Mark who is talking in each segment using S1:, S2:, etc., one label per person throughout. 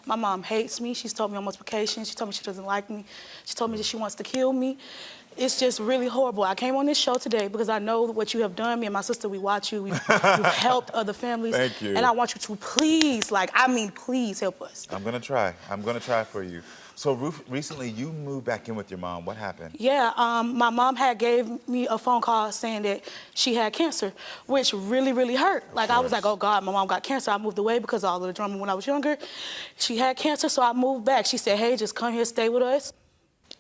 S1: My mom hates me. She's told me on multiple occasions. She told me she doesn't like me. She told me that she wants to kill me. It's just really horrible. I came on this show today because I know what you have done. Me and my sister, we watch you. You've helped other families.
S2: Thank you.
S1: And I want you to please, please help us.
S2: I'm gonna try. I'm gonna try for you. So recently you moved back in with your mom. What happened?
S1: Yeah, my mom had gave me a phone call saying that she had cancer, which really, really hurt. Like, I was like, oh God, my mom got cancer. I moved away because of all of the drama when I was younger. She had cancer, so I moved back. She said, hey, just come here, stay with us,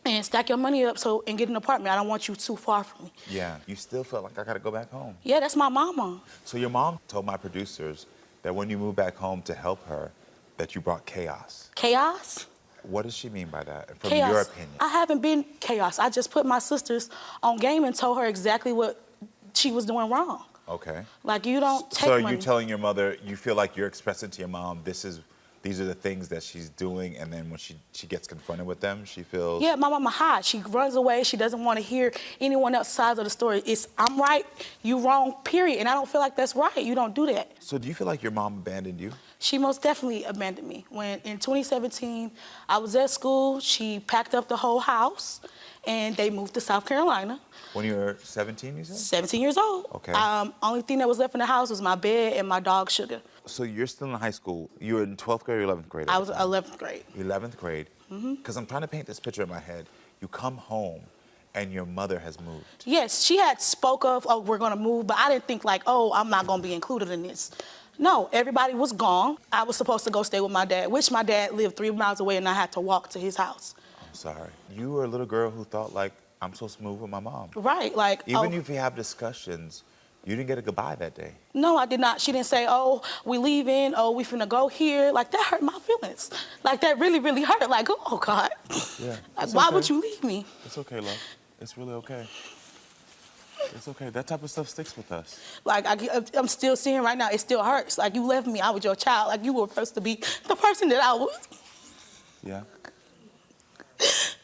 S1: and stack your money up and get an apartment. I don't want you too far from me.
S2: Yeah, you still felt like I gotta go back home.
S1: Yeah, that's my mama.
S2: So your mom told my producers that when you moved back home to help her, that you brought chaos.
S1: Chaos?
S2: What does she mean by that, from
S1: Chaos.
S2: your opinion?
S1: I haven't been chaos. I just put my sisters on game and told her exactly what she was doing wrong.
S2: Okay.
S1: Like, you don't take
S2: So are
S1: money.
S2: you telling your mother, you feel like you're expressing to your mom, these are the things that she's doing, and then when she gets confronted with them, she feels...
S1: Yeah, my mama hides. She runs away. She doesn't want to hear anyone else's side of the story. It's, I'm right, you wrong, period. And I don't feel like that's right. You don't do that.
S2: So do you feel like your mom abandoned you?
S1: She most definitely abandoned me. When in 2017, I was at school, she packed up the whole house, and they moved to South Carolina.
S2: When you were 17, you said?
S1: 17 years old.
S2: Okay.
S1: Only thing that was left in the house was my bed and my dog, Sugar.
S2: So you're still in high school. You were in 12th grade or 11th grade?
S1: I was 11th grade.
S2: 11th grade. Because I'm trying to paint this picture in my head. You come home, and your mother has moved.
S1: Yes, she had spoke of, oh, we're gonna move, but I didn't think like, oh, I'm not gonna be included in this. No, everybody was gone. I was supposed to go stay with my dad, which my dad lived 3 miles away, and I had to walk to his house.
S2: I'm sorry. You were a little girl who thought, like, I'm supposed to move with my mom.
S1: Right, like...
S2: Even if you have discussions, you didn't get a goodbye that day.
S1: No, I did not. She didn't say, oh, we leaving, oh, we finna go here. Like, that hurt my feelings. Like, that really, really hurt. Like, oh, God.
S2: Yeah.
S1: Like, why would you leave me?
S2: It's okay, love. It's really okay. It's okay. That type of stuff sticks with us.
S1: Like, I'm still seeing right now, it still hurts. Like, you left me, I was your child. Like, you were supposed to be the person that I was.
S2: Yeah.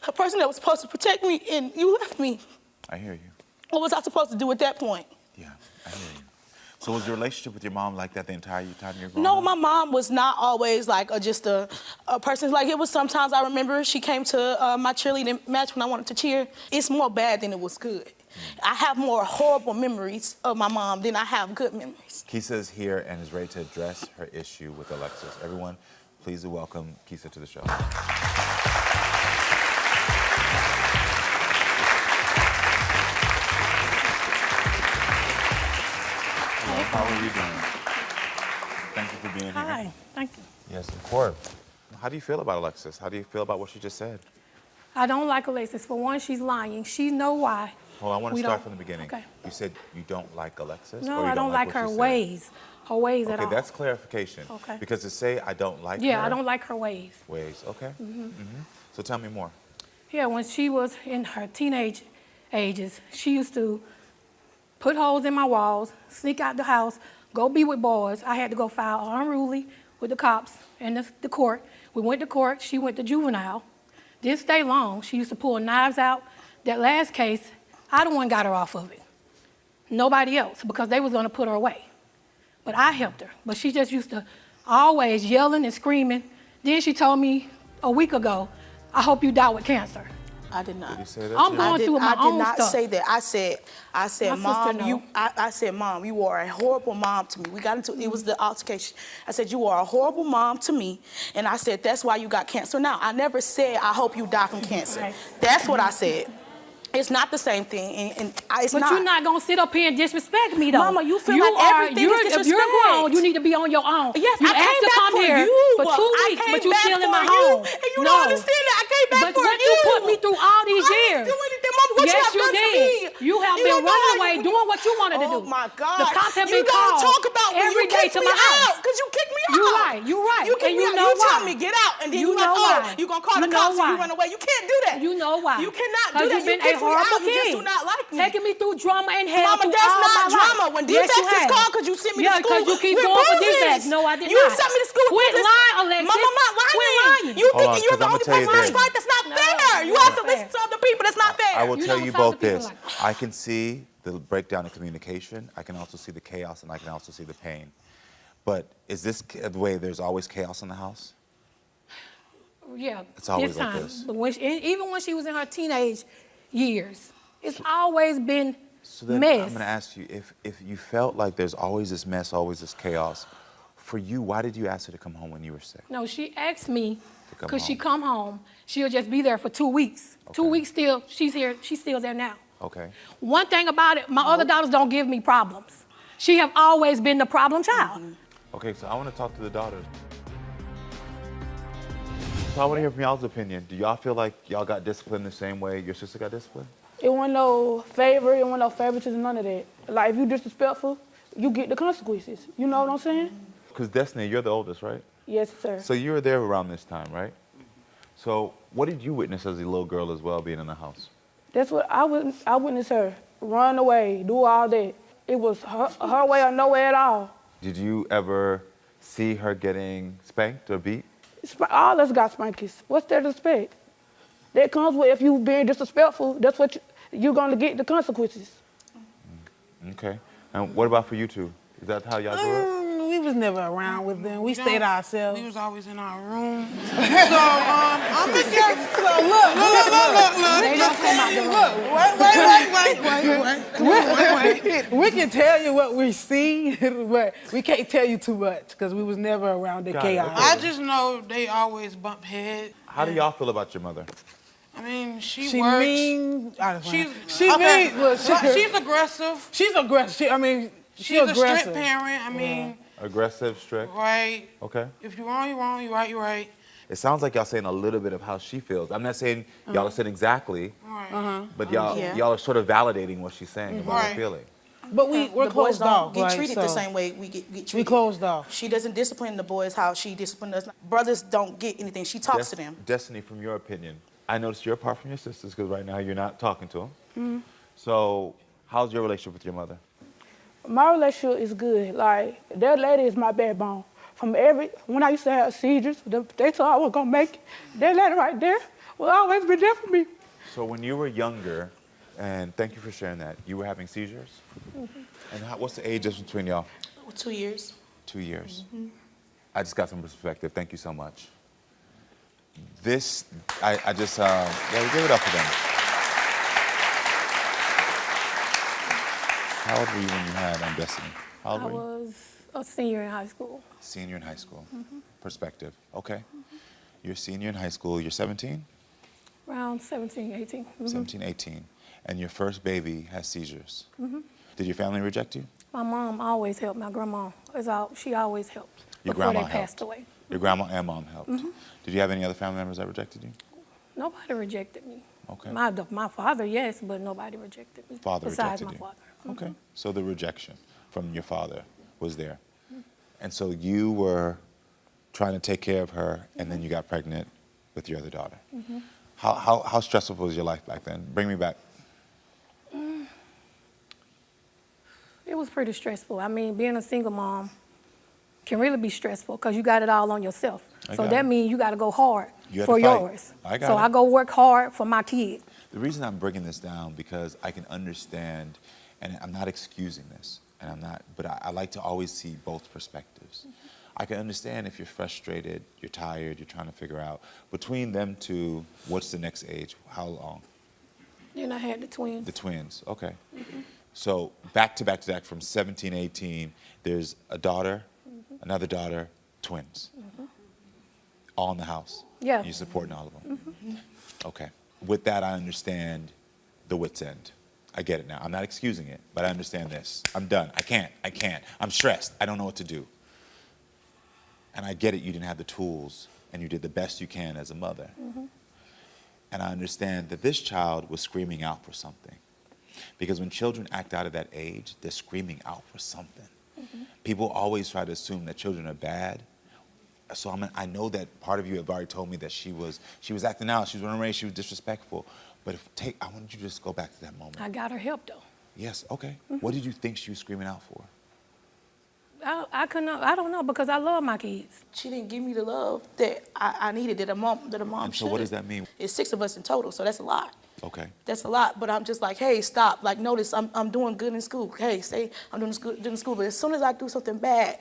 S1: A person that was supposed to protect me, and you left me.
S2: I hear you.
S1: What was I supposed to do at that point?
S2: Yeah, I hear you. So was your relationship with your mom like that the entire time you were growing
S1: No,
S2: up?
S1: my mom was not always like just a person. Like, it was sometimes, I remember she came to my cheerleading match when I wanted to cheer. It's more bad than it was good. I have more horrible memories of my mom than I have good memories.
S2: Keysa is here and is ready to address her issue with Alexis. Everyone, please welcome Keysa to the show. How are you doing? Thank you for being here.
S3: Hi, thank you.
S2: Yes, of course. How do you feel about Alexis? How do you feel about what she just said?
S3: I don't like Alexis. For one, she's lying. She know why.
S2: Well, I want to start from the beginning.
S3: Okay.
S2: You said you don't like Alexis?
S3: No,
S2: or you
S3: I don't like her ways. Her ways at all.
S2: Okay, that's clarification.
S3: Okay.
S2: Because to say I don't like her...
S3: Yeah, I don't like her ways.
S2: Ways, okay. So tell me more.
S3: Yeah, when she was in her teenage ages, she used to put holes in my walls, sneak out the house, go be with boys. I had to go file unruly with the cops and the court. We went to court. She went to juvenile. Didn't stay long. She used to pull knives out. That last case, I the one got her off of it. Nobody else, because they was going to put her away. But I helped her. But she just used to always yelling and screaming. Then she told me a week ago, I hope you die with cancer.
S1: I did not.
S2: Did you say that?
S3: I'm going through my own stuff.
S1: I did not say that. I said,
S3: My
S1: Mom,
S3: sister
S1: I said, Mom, you are a horrible mom to me. We got into, it was the altercation. I said, you are a horrible mom to me. And I said, that's why you got cancer now. I never said, I hope you die from cancer.
S3: Right.
S1: That's what I said. It's not the same thing, and it's not.
S3: But you're not gonna sit up here and disrespect me, though.
S1: Mama, you feel like everything is disrespect.
S3: If you're grown, you need to be on your own.
S1: Yes,
S3: you
S1: I
S3: asked
S1: came
S3: to
S1: back
S3: come
S1: for
S3: here
S1: you.
S3: for 2 weeks, but you're still in my
S1: you,
S3: home.
S1: And you don't understand that. I came back
S3: but
S1: for
S3: what you put me through all these years.
S1: I didn't do anything, Mama. What
S3: yes,
S1: you have done
S3: did.
S1: for me?
S3: You have been running away doing what you wanted to do.
S1: Oh my God!
S3: The cops have been
S1: called. You don't talk about
S3: every day to my house
S1: because you kicked me out.
S3: You're right. You're right.
S1: You kicked me out. You tell me get out, and then you like, oh, you gonna call the cops and you run away. You can't do that.
S3: You know why?
S1: You cannot do that.
S3: You've been a horrible kid.
S1: You just do not like me.
S3: Taking me through drama and hell.
S1: Mama, that's not drama. When defects is called because you sent me to school.
S3: Yeah, because you keep going for defects. No, I did not.
S1: You sent me to school.
S3: Quit lying, Alexis.
S1: Mama, I'm not lying.
S3: Quit lying.
S1: You thinking you're the only person that's right? That's not fair. You have to listen to other people. That's not fair.
S2: I will tell you both this. I can see the breakdown in communication. I can also see the chaos, and I can also see the pain. But is this the way there's always chaos in the house?
S3: Yeah,
S2: It's always
S3: this
S2: like
S3: time.
S2: this.
S3: But even when she was in her teenage years, it's always been
S2: So then
S3: mess.
S2: I'm going to ask you, if you felt like there's always this mess, always this chaos, for you, why did you ask her to come home when you were sick?
S3: No, she asked me,
S2: come
S3: could she
S2: home.
S3: come home? She'll just be there for 2 weeks.
S2: Okay.
S3: 2 weeks still, she's here, she's still there now.
S2: Okay.
S3: One thing about it, my other daughters don't give me problems. She have always been the problem child.
S2: Okay, so I want to talk to the daughters. So I want to hear from y'all's opinion. Do y'all feel like y'all got disciplined the same way your sister got disciplined?
S4: It wasn't no favor, it wasn't no favoritism, none of that. Like, if you disrespectful, you get the consequences. You know what I'm saying?
S2: Because Destiny, you're the oldest, right?
S4: Yes, sir.
S2: So you were there around this time, right? So what did you witness as a little girl as well, being in the house?
S4: That's what I witnessed her run away, do all that. It was her way or no way at all.
S2: Did you ever see her getting spanked or beat?
S4: All us got spankings. What's there to expect? That comes with if you being disrespectful, that's what you're gonna get the consequences.
S2: Okay. And what about for you two? Is that how y'all grew up?
S5: We was never around with them. We stayed ourselves.
S6: We was always in our room. So I'm gonna just look. Wait.
S5: We can tell you what we see, but we can't tell you too much because we was never around the
S2: Got it,
S5: chaos.
S2: okay.
S6: I just know they always bump heads.
S2: How do y'all feel about your mother?
S6: I mean, she
S5: She
S6: works.
S5: mean.
S6: She's
S5: mean. Well,
S6: she's aggressive.
S5: she's aggressive. She's
S6: a
S5: aggressive.
S6: strict parent. I mean,
S2: Aggressive, strict?
S6: right.
S2: Okay.
S6: If you're wrong, you're wrong. You're right, you're right.
S2: It sounds like y'all saying a little bit of how she feels. I'm not saying y'all are saying exactly,
S6: Right.
S2: but y'all
S1: Yeah.
S2: y'all are sort of validating what she's saying about her
S6: Right.
S2: feeling.
S5: But we're
S1: The boys
S5: closed
S1: don't
S5: off.
S1: get
S5: right?
S1: treated the
S5: So
S1: same way we get treated.
S5: We closed off.
S1: She doesn't discipline the boys how she disciplined us. Brothers don't get anything. She talks to them.
S2: Destiny, from your opinion, I noticed you're apart from your sisters because right now you're not talking to them. So how's your relationship with your mother?
S4: My relationship is good. Like, that lady is my backbone. When I used to have seizures, they thought I was gonna make it. That lady right there will always be there for me.
S2: So when you were younger, and thank you for sharing that, you were having seizures? And what's the age difference between y'all?
S1: 2 years.
S2: 2 years. I just got some perspective. Thank you so much. This, I just, yeah, give it up for them. How old were you when you had Destiny? How old
S3: I
S2: were you?
S3: was a senior in high school.
S2: Senior in high school. Perspective. Okay. You're a senior in high school. You're 17?
S3: Around 17, 18.
S2: 17, 18. And your first baby has seizures. Did your family reject you?
S3: My mom always helped. My grandma, she always helped
S2: Your
S3: before
S2: grandma
S3: they passed
S2: helped.
S3: away.
S2: Your grandma and mom helped. Did you have any other family members that rejected you?
S3: Nobody rejected me.
S2: Okay.
S3: My father, yes, but nobody rejected me.
S2: Father
S3: besides
S2: rejected
S3: my
S2: you.
S3: father.
S2: Okay. So the rejection from your father was there. And so you were trying to take care of her, and then you got pregnant with your other daughter. How stressful was your life back then? Bring me back.
S3: It was pretty stressful. I mean, being a single mom can really be stressful because you got it all on yourself.
S2: I
S3: So
S2: got
S3: that
S2: it.
S3: means you got to go hard
S2: You had
S3: for
S2: to fight.
S3: yours.
S2: I got
S3: so
S2: it.
S3: I go work hard for my kids.
S2: The reason I'm bringing this down because I can understand, and I'm not excusing this, and I'm not, but I like to always see both perspectives. I can understand if you're frustrated, you're tired, you're trying to figure out between them two, what's the next age? How long?
S3: Then I had the twins.
S2: The twins. Okay. So back to back from 17, 18, there's a daughter, another daughter, twins. All in the house.
S3: Yeah.
S2: You're supporting all of them. Okay. With that, I understand the wit's end. I get it now. I'm not excusing it, but I understand this. I'm done. I can't. I'm stressed. I don't know what to do. And I get it. You didn't have the tools, and you did the best you can as a mother. And I understand that this child was screaming out for something. Because when children act out of that age, they're screaming out for something. People always try to assume that children are bad. So I know that part of you have already told me that she was acting out, she was running away, she was disrespectful. But I wanted you to just go back to that moment.
S3: I got her help though.
S2: Yes, okay. What did you think she was screaming out for?
S3: I don't know because I love my kids.
S1: She didn't give me the love that I needed, that a mom
S2: And so
S1: should.
S2: what does that mean?
S1: It's 6 of us in total, so that's a lot.
S2: Okay.
S1: That's a lot, but I'm just like, hey, stop. Like, notice I'm doing good in school. Hey, say I'm doing good in school. But as soon as I do something bad,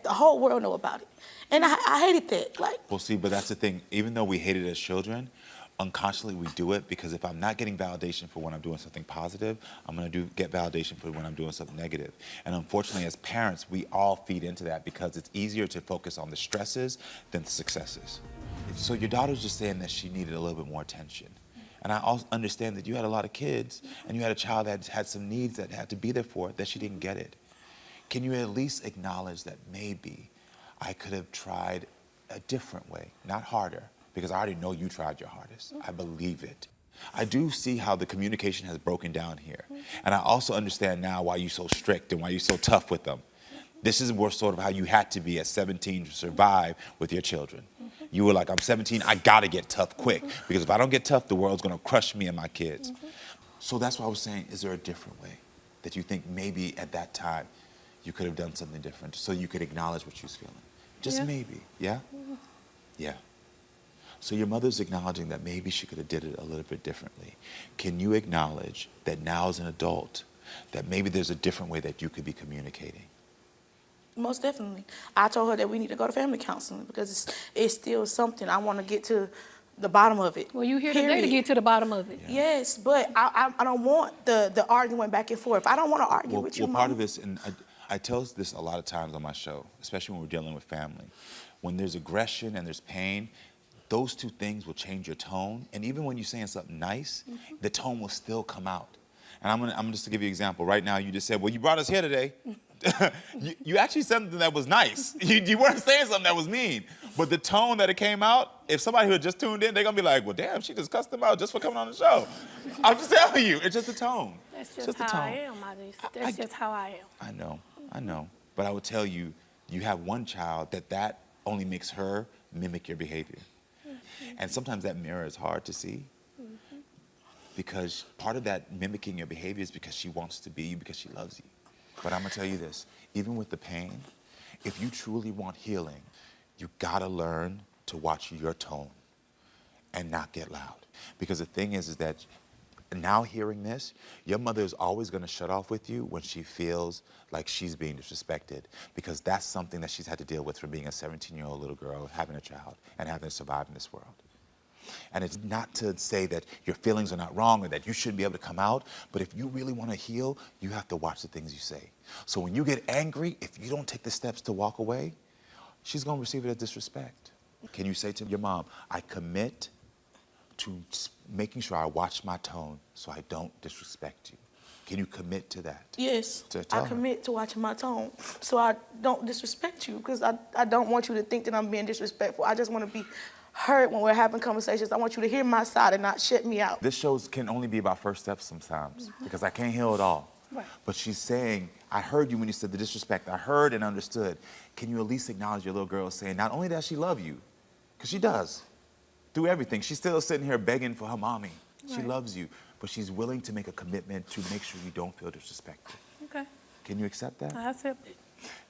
S1: the whole world know about it. And I hated that. Like,
S2: Well, see, but that's the thing. Even though we hate it as children, unconsciously we do it because if I'm not getting validation for when I'm doing something positive, I'm going to get validation for when I'm doing something negative. And unfortunately, as parents, we all feed into that because it's easier to focus on the stresses than the successes. So your daughter's just saying that she needed a little bit more attention. And I also understand that you had a lot of kids and you had a child that had some needs that had to be there for it, that she didn't get it. Can you at least acknowledge that maybe I could have tried a different way, not harder, because I already know you tried your hardest. I believe it. I do see how the communication has broken down here. And I also understand now why you're so strict and why you're so tough with them. This is more sort of how you had to be at 17 to survive with your children. You were like, I'm 17, I gotta get tough quick, because if I don't get tough, the world's gonna crush me and my kids. So that's why I was saying, is there a different way that you think maybe at that time you could have done something different so you could acknowledge what she was feeling? Just maybe, yeah? Yeah. So your mother's acknowledging that maybe she could have did it a little bit differently. Can you acknowledge that now as an adult, that maybe there's a different way that you could be communicating?
S1: most definitely. I told her that we need to go to family counseling because it's still something. I want to get to the bottom of it.
S3: Well, you here today to get to the bottom of it.
S1: Yeah. Yes, but I don't want the arguing back and forth. I don't want to argue with you,
S2: Well,
S1: Mom.
S2: part of this, and I tell this a lot of times on my show, especially when we're dealing with family. When there's aggression and there's pain, those two things will change your tone. And even when you're saying something nice, the tone will still come out. And I'm just to give you an example. Right now, you just said, well, you brought us here today. you actually said something that was nice. You weren't saying something that was mean. But the tone that it came out, if somebody who had just tuned in, they're going to be like, well, damn, she just cussed him out just for coming on the show. I'm just telling you, it's just the tone.
S3: That's just how I am, That's just how I am.
S2: I know. But I would tell you, you have one child that only makes her mimic your behavior. And sometimes that mirror is hard to see. Because part of that mimicking your behavior is because she wants to be you, because she loves you. But I'm gonna tell you this, even with the pain, if you truly want healing, you gotta learn to watch your tone and not get loud. Because the thing is that now hearing this, your mother is always gonna shut off with you when she feels like she's being disrespected, because that's something that she's had to deal with from being a 17-year-old little girl, having a child, and having to survive in this world. And it's not to say that your feelings are not wrong or that you shouldn't be able to come out, but if you really want to heal, you have to watch the things you say. So when you get angry, if you don't take the steps to walk away, she's going to receive it as disrespect. Can you say to your mom, I commit to making sure I watch my tone so I don't disrespect you? Can you commit to that?
S1: Yes,
S2: I
S1: commit to watching my tone so I don't disrespect you, because I don't want you to think that I'm being disrespectful. I just want to be heard when we're having conversations. I want you to hear my side and not shut me out.
S2: This show can only be about first steps sometimes, because I can't heal it all.
S3: Right.
S2: But she's saying, I heard you when you said the disrespect. I heard and understood. Can you at least acknowledge your little girl saying, not only does she love you, because she does, through everything. She's still sitting here begging for her mommy. She loves you, but she's willing to make a commitment to make sure you don't feel disrespected.
S3: Okay.
S2: Can you accept that?
S3: I accept it.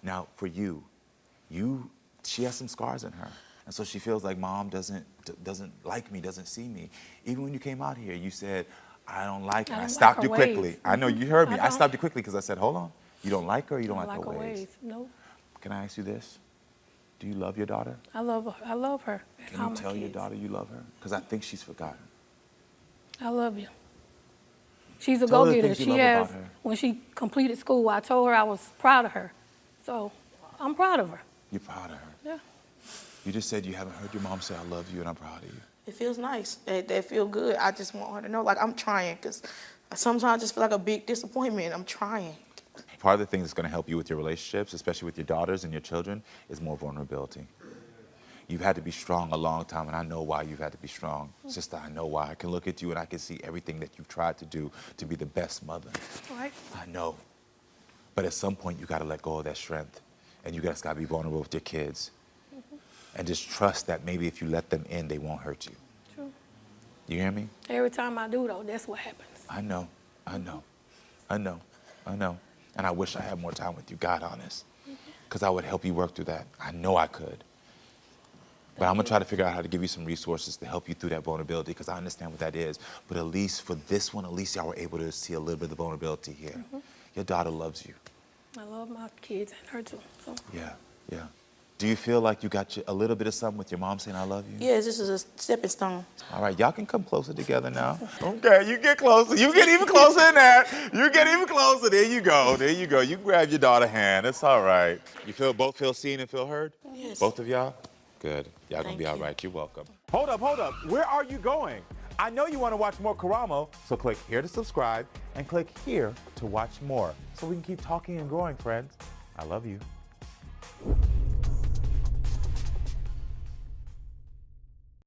S2: Now, for you, she has some scars in her. And so she feels like mom doesn't like me, doesn't see me. Even when you came out here, you said, I don't like her. I stopped you quickly. I know, you heard me. I stopped you quickly because I said, hold on. You don't like her or you don't like her ways?
S3: No.
S2: Can I ask you this? Do you love your daughter?
S3: I love her. I love her.
S2: Can you tell your daughter you love her? Because I think she's forgotten.
S3: I love you. She's a
S2: Tell her the
S3: go-getter.
S2: things you love about her.
S3: When she completed school, I told her I was proud of her. So I'm proud of her.
S2: You're proud of her?
S3: Yeah.
S2: You just said you haven't heard your mom say, I love you and I'm proud of you.
S1: It feels nice. That feel good. I just want her to know, like, I'm trying, because sometimes I just feel like a big disappointment. I'm trying.
S2: Part of the thing that's going to help you with your relationships, especially with your daughters and your children, is more vulnerability. You've had to be strong a long time, and I know why you've had to be strong. Sister, I know why. I can look at you and I can see everything that you've tried to do to be the best mother.
S3: Right.
S2: I know. But at some point, you got to let go of that strength, and you guys got to be vulnerable with your kids. And just trust that maybe if you let them in, they won't hurt you.
S3: True.
S2: You hear me?
S3: Every time I do, though, that's what happens.
S2: I know. And I wish I had more time with you, God honest, because I would help you work through that. I know I could. But I'm going to try to figure out how to give you some resources to help you through that vulnerability, because I understand what that is. But at least for this one, at least y'all were able to see a little bit of the vulnerability here. Your daughter loves you.
S3: I love my kids and her too. So.
S2: Yeah. Yeah. Do you feel like you got a little bit of something with your mom saying I love you?
S1: Yes, this is a stepping stone.
S2: All right, y'all can come closer together now. Okay, you get closer. You get even closer than that. You get even closer. There you go. There you go. You grab your daughter's hand. It's all right. You both feel seen and feel heard?
S1: Yes.
S2: Both of y'all? Good. Y'all gonna
S1: Thank
S2: be all
S1: you.
S2: right. You're welcome. Hold up. Where are you going? I know you want to watch more Karamo, so click here to subscribe and click here to watch more so we can keep talking and growing, friends. I love you.